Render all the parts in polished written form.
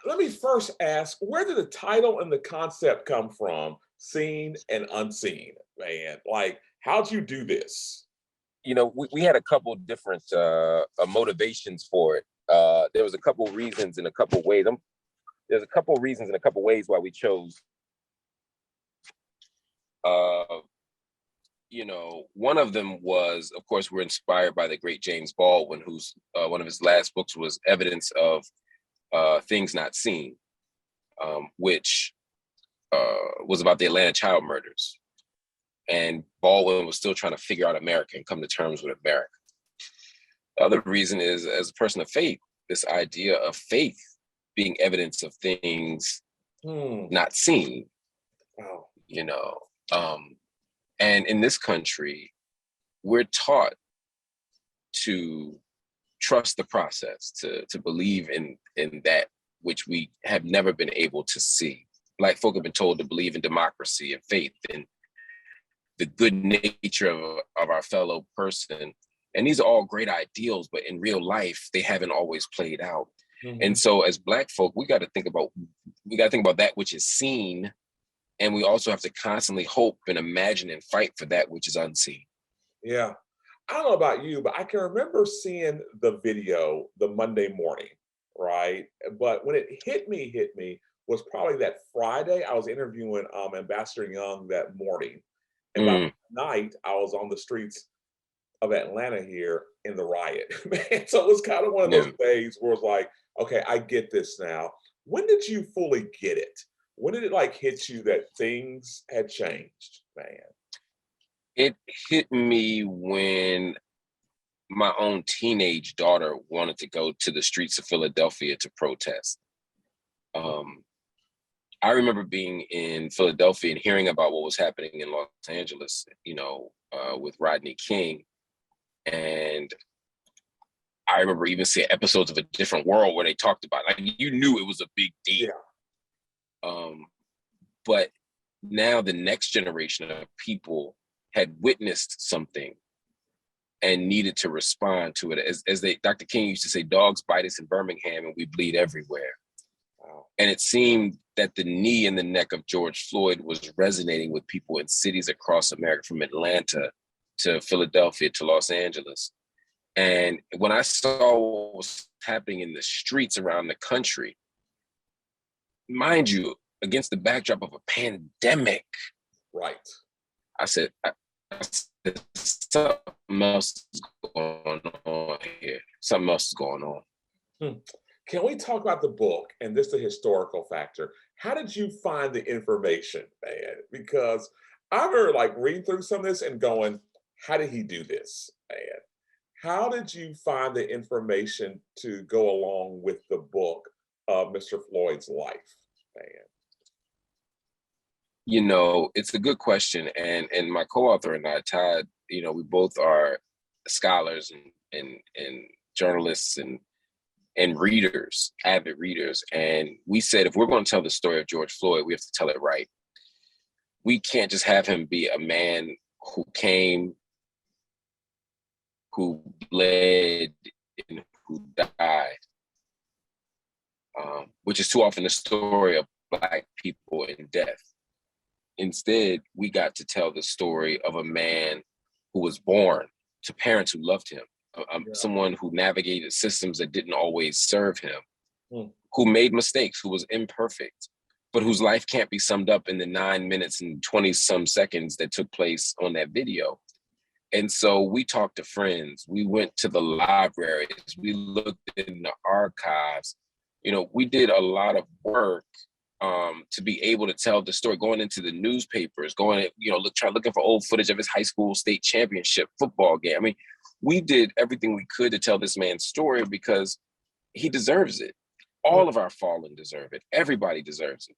let me first ask, where did the title and the concept come from? Seen and unseen, man. Like, how'd you do this? We had a couple different motivations for it. There was a couple reasons in a couple ways. There's a couple reasons in a couple ways why we chose. One of them was, of course, we're inspired by the great James Baldwin, who's one of his last books was Evidence of Things Not Seen, which was about the Atlanta child murders. And Baldwin was still trying to figure out America and come to terms with America. The other reason is, as a person of faith, this idea of faith being evidence of things not seen. Wow. And in this country, we're taught to trust the process, to believe in that which we have never been able to see. Black folk have been told to believe in democracy and faith and the good nature of our fellow person. And these are all great ideals, but in real life, they haven't always played out. Mm-hmm. And so as Black folk, we got to think about that which is seen. And we also have to constantly hope and imagine and fight for that which is unseen. Yeah. I don't know about you, but I can remember seeing the video the Monday morning, right? But when it hit me was probably that Friday. I was interviewing Ambassador Young that morning. And by night, I was on the streets of Atlanta here in the riot. Man, so it was kind of one of those days where it was like, okay, I get this now. When did you fully get it? When did it hit you that things had changed, man? It hit me when my own teenage daughter wanted to go to the streets of Philadelphia to protest. I remember being in Philadelphia and hearing about what was happening in Los Angeles, with Rodney King. And I remember even seeing episodes of A Different World where they talked about it. You knew it was a big deal. Yeah. But now the next generation of people had witnessed something and needed to respond to it. Dr. King used to say, dogs bite us in Birmingham and we bleed everywhere. Wow. And it seemed that the knee in the neck of George Floyd was resonating with people in cities across America, from Atlanta to Philadelphia to Los Angeles. And when I saw what was happening in the streets around the country, mind you, against the backdrop of a pandemic, right? I said, something else is going on here. Something else is going on. Can we talk about the book and this the historical factor? How did you find the information, man? Because I remember reading through some of this and going, how did he do this, man? How did you find the information to go along with the book of Mr. Floyd's life, man? It's a good question. And my co-author and I, Todd, we both are scholars and journalists and readers, avid readers. And we said, if we're going to tell the story of George Floyd, we have to tell it right. We can't just have him be a man who came, who bled, and who died, which is too often the story of Black people in death. Instead, we got to tell the story of a man who was born to parents who loved him, someone who navigated systems that didn't always serve him, who made mistakes, who was imperfect, but whose life can't be summed up in the 9 minutes and 20 some seconds that took place on that video. And so we talked to friends, we went to the libraries, we looked in the archives, we did a lot of work to be able to tell the story, going into the newspapers, looking for old footage of his high school state championship football game. I mean, we did everything we could to tell this man's story because he deserves it. All of our fallen deserve it. Everybody deserves it.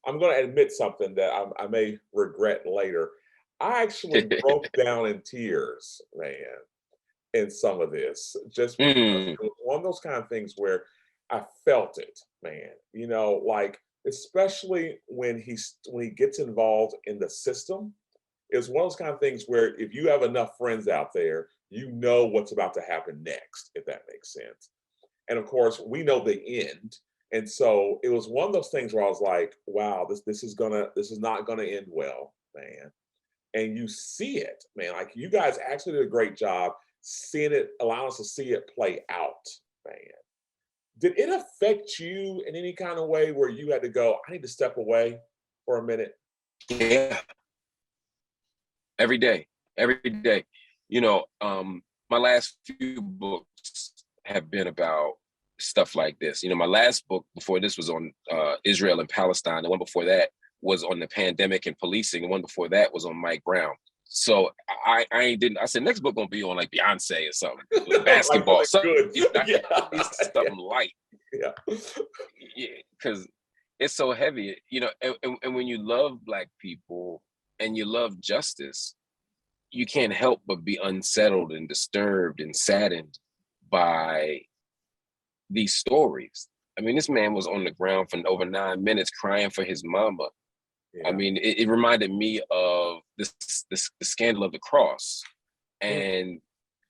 I'm going to admit something that I may regret later. I actually broke down in tears, man, in some of this, just because it was one of those kind of things where I felt it, man, especially when he gets involved in the system. It's one of those kind of things where if you have enough friends out there, you know what's about to happen next, if that makes sense. And of course, we know the end. And so it was one of those things where I was like, wow, this is not gonna end well, man. And you see it, man. Like you guys actually did a great job seeing it, allowing us to see it play out, man. Did it affect you in any kind of way where you had to go, I need to step away for a minute? Yeah, every day, every day. You know, my last few books have been about stuff like this. You know, my last book before this was on Israel and Palestine. The one before that was on the pandemic and policing. The one before that was on Mike Brown. So I didn't. I said next book gonna be on like Beyonce or something, with Like basketball, really something. good. You know, Yeah. Yeah. something light, Yeah. because it's so heavy. You know, and when you love Black people and you love justice, you can't help but be unsettled and disturbed and saddened by these stories. I mean, this man was on the ground for over 9 minutes crying for his mama. I Yeah. mean, it reminded me of the scandal of the cross. Mm. And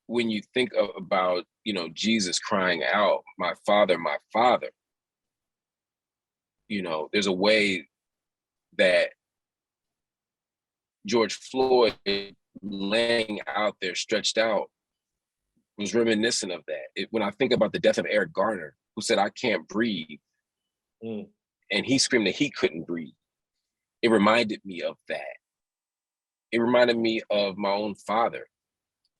when you think about, you know, Jesus crying out, my father, you know, there's a way that George Floyd laying out there stretched out was reminiscent of that. When I think about the death of Eric Garner, who said, I can't breathe, Mm. and he screamed that he couldn't breathe, it reminded me of that. It reminded me of my own father,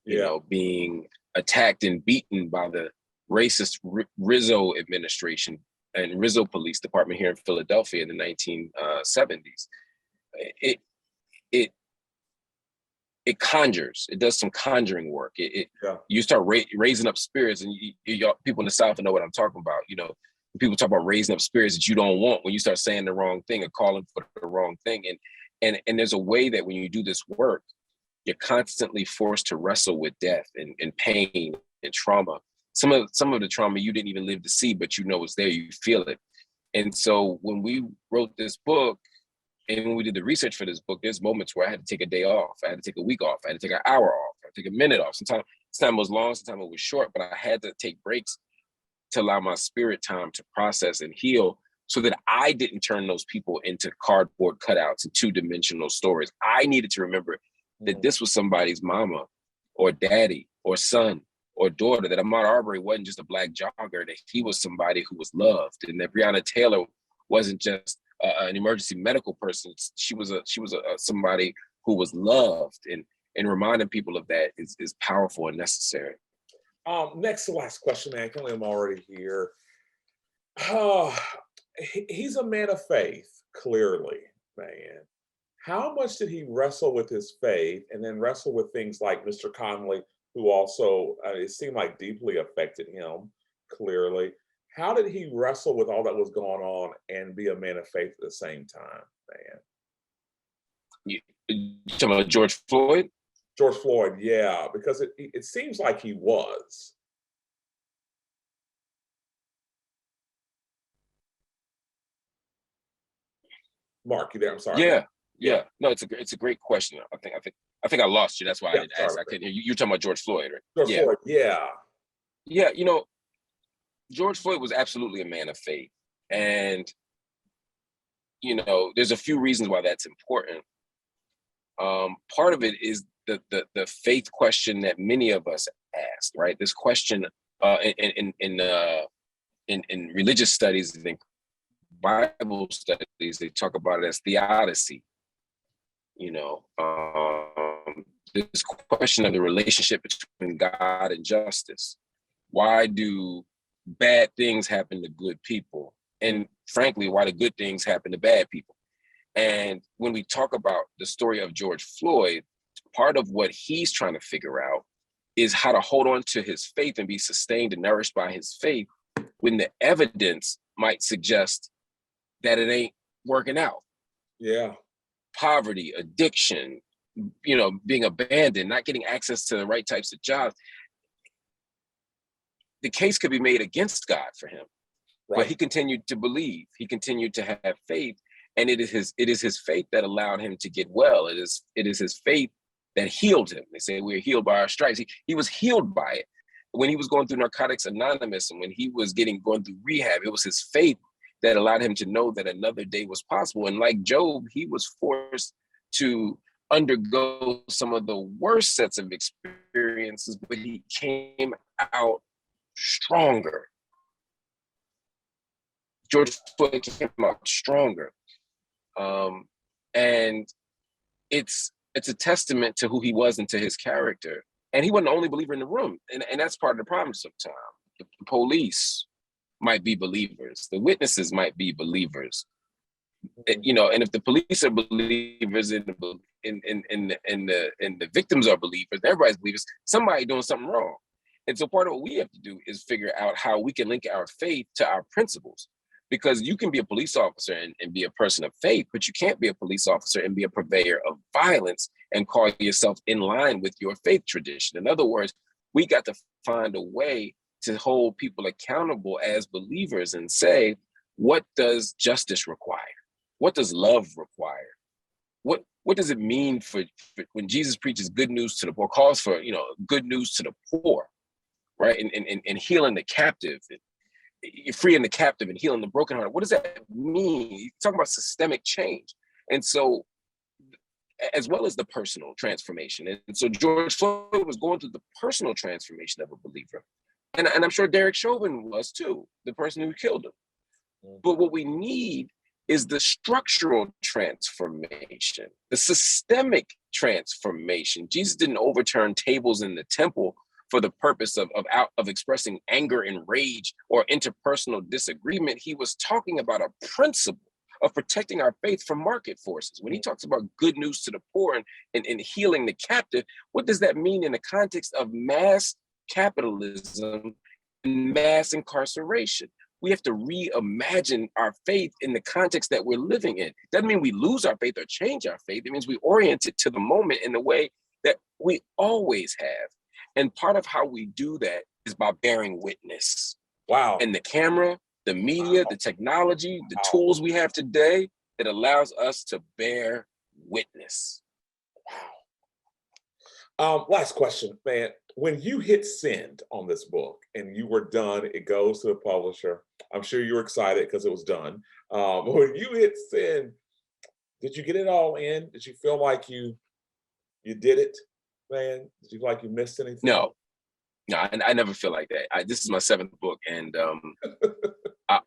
you Yeah. know, being attacked and beaten by the racist Rizzo administration and Rizzo Police Department here in Philadelphia in the 1970s. It it it conjures. It does some conjuring work. Yeah. You start raising up spirits, and people in the South know what I'm talking about. You know, people talk about raising up spirits that you don't want when you start saying the wrong thing or calling for the wrong thing. And there's a way that when you do this work, you're constantly forced to wrestle with death and pain and trauma. Some of the trauma you didn't even live to see, but you know it's there. You feel it. And so when we wrote this book, and when we did the research for this book, there's moments where I had to take a day off. I had to take a week off. I had to take an hour off. I had to take a minute off. Sometimes it was long, sometimes it was short, but I had to take breaks to allow my spirit time to process and heal so that I didn't turn those people into cardboard cutouts and two-dimensional stories. I needed to remember that this was somebody's mama or daddy or son or daughter, that Ahmaud Arbery wasn't just a Black jogger, that he was somebody who was loved, and that Breonna Taylor wasn't just an emergency medical person. She was somebody who was loved, and reminding people of that is powerful and necessary. Next to last question, man. I can't believe I'm already here. Oh, he's a man of faith, clearly, man. How much did he wrestle with his faith and then wrestle with things like Mr. Connolly, who also, it seemed like deeply affected him, clearly. How did he wrestle with all that was going on and be a man of faith at the same time, man? You talking about George Floyd? George Floyd, yeah, because it seems like he was. Mark, you there? I'm sorry. Yeah, Yeah, yeah. No, it's a great question. I think I lost you. That's why I yeah, didn't sorry ask. I about that. couldn't hear you. You're talking about George Floyd, right? George Yeah, Floyd, yeah. yeah. You know, George Floyd was absolutely a man of faith, and you know, there's a few reasons why that's important. Part of it is the faith question that many of us ask, right? This question in religious studies and in Bible studies, they talk about it as theodicy. You know, this question of the relationship between God and justice. Why do bad things happen to good people? And frankly, why do good things happen to bad people? And when we talk about the story of George Floyd, part of what he's trying to figure out is how to hold on to his faith and be sustained and nourished by his faith when the evidence might suggest that it ain't working out. Yeah. Poverty, addiction, you know, being abandoned, not getting access to the right types of jobs. The case could be made against God for him. Right. But he continued to believe. He continued to have faith, and it is his faith that allowed him to get well. It is his faith that healed him. They say we're healed by our stripes. He was healed by it. When he was going through Narcotics Anonymous and when he was going through rehab, it was his faith that allowed him to know that another day was possible. And like Job, he was forced to undergo some of the worst sets of experiences, but he came out stronger. George Floyd came out stronger. And it's a testament to who he was and to his character. And he wasn't the only believer in the room. And that's part of the problem sometimes. The police might be believers. The witnesses might be believers. And if the police are believers and the victims are believers, everybody's believers, somebody doing something wrong. And so part of what we have to do is figure out how we can link our faith to our principles. Because you can be a police officer and be a person of faith, but you can't be a police officer and be a purveyor of violence and call yourself in line with your faith tradition. In other words, we got to find a way to hold people accountable as believers and say, what does justice require? What does love require? What does it mean for when Jesus preaches good news to the poor, calls for good news to the poor, right? And healing the captive, you're freeing the captive and healing the brokenhearted. What does that mean? You're talking about systemic change. And so, as well as the personal transformation. And so George Floyd was going through the personal transformation of a believer. And I'm sure Derek Chauvin was too, the person who killed him. But what we need is the structural transformation, the systemic transformation. Jesus didn't overturn tables in the temple for the purpose of expressing anger and rage or interpersonal disagreement. He was talking about a principle of protecting our faith from market forces. When he talks about good news to the poor and healing the captive, what does that mean in the context of mass capitalism and mass incarceration? We have to reimagine our faith in the context that we're living in. Doesn't mean we lose our faith or change our faith. It means we orient it to the moment in the way that we always have. And part of how we do that is by bearing witness. Wow. And the camera, the media, the technology, the tools we have today, that allows us to bear witness. Wow. Last question, man. When you hit send on this book and you were done, it goes to the publisher. I'm sure you were excited because it was done. When you hit send, did you get it all in? Did you feel like you did it? Man, did you feel like you missed anything? No, I never feel like that. This is my 7th book, and I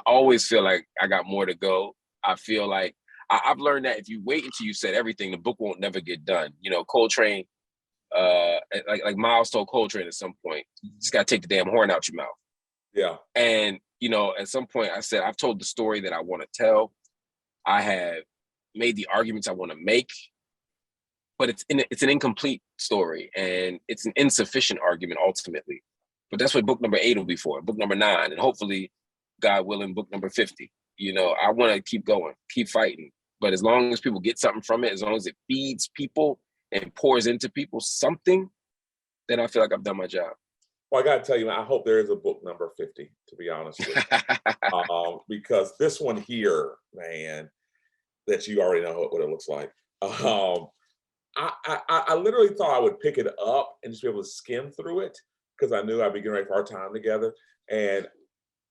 always feel like I got more to go. I feel like I've learned that if you wait until you said everything, the book won't never get done. Coltrane, like Miles told Coltrane at some point, you just gotta take the damn horn out your mouth. Yeah. And at some point I said, I've told the story that I want to tell. I have made the arguments I want to make. But it's an incomplete story, and it's an insufficient argument ultimately. But that's what book number 8 will be for, book number 9, and hopefully, God willing, book number 50. I want to keep going, keep fighting. But as long as people get something from it, as long as it feeds people and pours into people something, then I feel like I've done my job. Well, I got to tell you, man, I hope there is a book number 50, to be honest with you. Because this one here, man, that you already know what it looks like. I literally thought I would pick it up and just be able to skim through it because I knew I'd be getting ready for our time together, and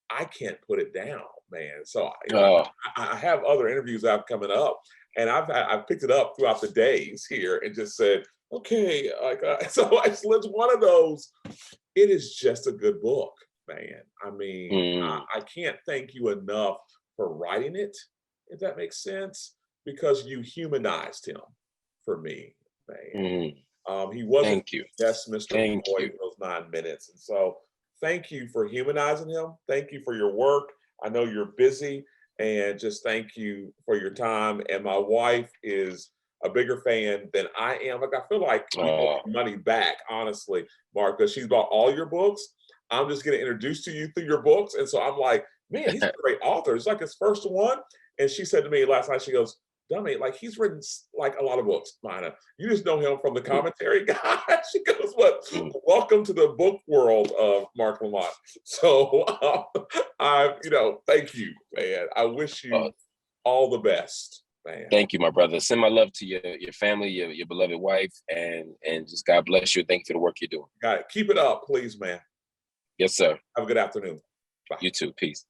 I can't put it down, man. So I have other interviews I've coming up, and I've picked it up throughout the days here and just said, okay, so it's one of those. It is just a good book, man. I mean, I can't thank you enough for writing it, if that makes sense, because you humanized him. For me, man. He wasn't Thank you. Yes, Mr. Boy in those 9 minutes. And so thank you for humanizing him. Thank you for your work. I know you're busy, and just thank you for your time. And my wife is a bigger fan than I am. Like, I feel like you get money back, honestly, Mark, because she's bought all your books. I'm just getting introduced to you through your books. And so I'm like, man, he's a great author. It's like his first one. And she said to me last night, she goes, dummy, like he's written like a lot of books, Mina. You just know him from the commentary guy. She goes, "What? Welcome to the book world of Marc Lamont." So, thank you, man. I wish you all the best, man. Thank you, my brother. Send my love to your family, your beloved wife, and just God bless you. Thank you for the work you're doing. Got it. Keep it up, please, man. Yes, sir. Have a good afternoon. Bye. You too. Peace.